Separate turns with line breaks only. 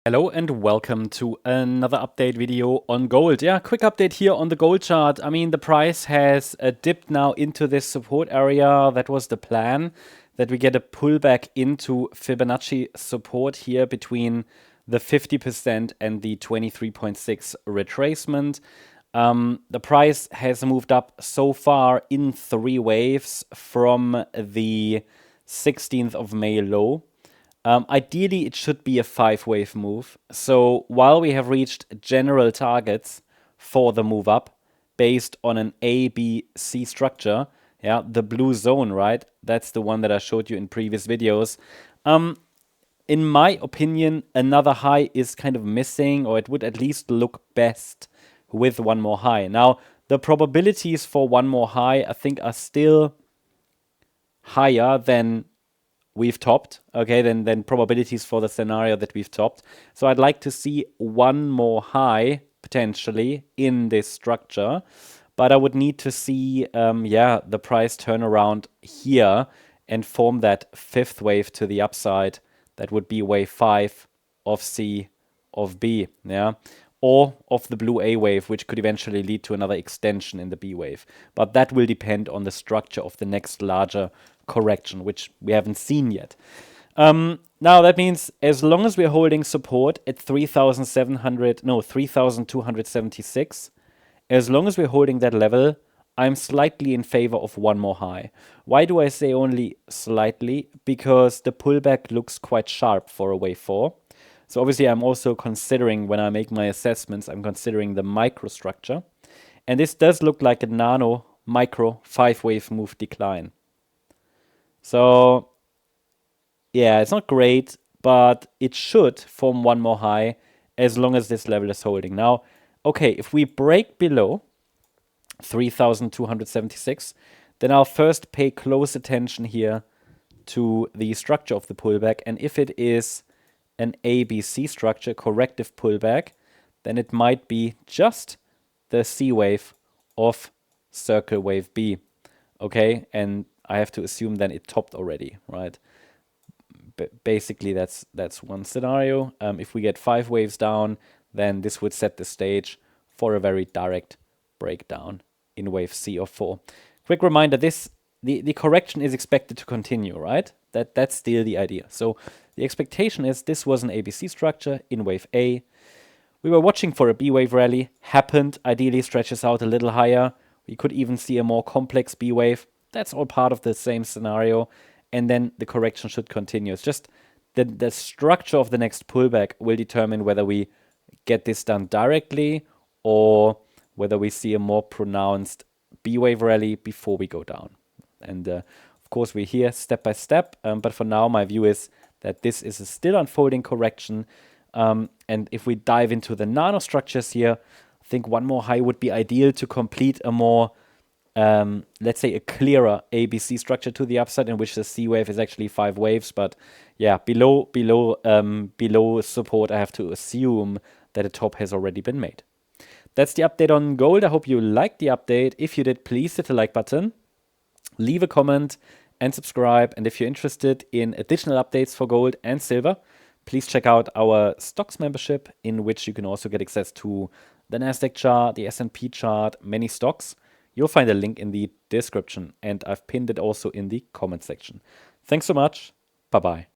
Hello and welcome to another update video on gold. Yeah, quick update here on the gold chart. I mean, the price has dipped now into this support area. That was the plan, that we get a pullback into Fibonacci support here between the 50% and the 23.6 retracement. The price has moved up so far in 3 waves from the 16th of May low. Ideally, it should be a 5-wave move. So while we have reached general targets for the move up based on an A, B, C structure, yeah, the blue zone, right? That's the one that I showed you in previous videos. In my opinion, another high is kind of missing, or it would at least look best with one more high. Now, the probabilities for one more high, I think, are still higher than we've topped, okay, then probabilities for the scenario that we've topped. So I'd like to see one more high, potentially, in this structure. But I would need to see, the price turn around here and form that 5th wave to the upside. That would be wave 5 of C of B, yeah? Or of the blue A wave, which could eventually lead to another extension in the B wave. But that will depend on the structure of the next larger correction, which we haven't seen yet. Now that means as long as we're holding support at 3,276, as long as we're holding that level, I'm slightly in favor of one more high. Why do I say only slightly? Because the pullback looks quite sharp for a wave 4. So obviously I'm also considering, when I make my assessments, I'm considering the microstructure. And this does look like a nano micro 5-wave move decline. So, yeah, it's not great, but it should form one more high as long as this level is holding. Now, okay, if we break below 3,276, then I'll first pay close attention here to the structure of the pullback. And if it is an ABC structure, corrective pullback, then it might be just the C wave of circle wave B. Okay, and I have to assume then it topped already, right? But basically, that's one scenario. If we get 5 waves down, then this would set the stage for a very direct breakdown in wave C of 4. Quick reminder, the correction is expected to continue, right? That's still the idea. So the expectation is this was an ABC structure in wave A. We were watching for a B wave rally, happened, ideally stretches out a little higher. We could even see a more complex B wave. That's all part of the same scenario. And then the correction should continue. It's just the structure of the next pullback will determine whether we get this done directly or whether we see a more pronounced B wave rally before we go down. And of course, we're here step by step. But for now, my view is that this is a still unfolding correction. And if we dive into the nanostructures here, I think one more high would be ideal to complete a more, let's say, a clearer ABC structure to the upside, in which the C wave is actually 5 waves. But yeah, below support, I have to assume that a top has already been made. That's the update on gold. I hope you liked the update. If you did, please hit the like button, leave a comment, and subscribe. And if you're interested in additional updates for gold and silver, please check out our stocks membership, in which you can also get access to the Nasdaq chart, the S&P chart, many stocks. You'll find a link in the description, and I've pinned it also in the comment section. Thanks so much. Bye-bye.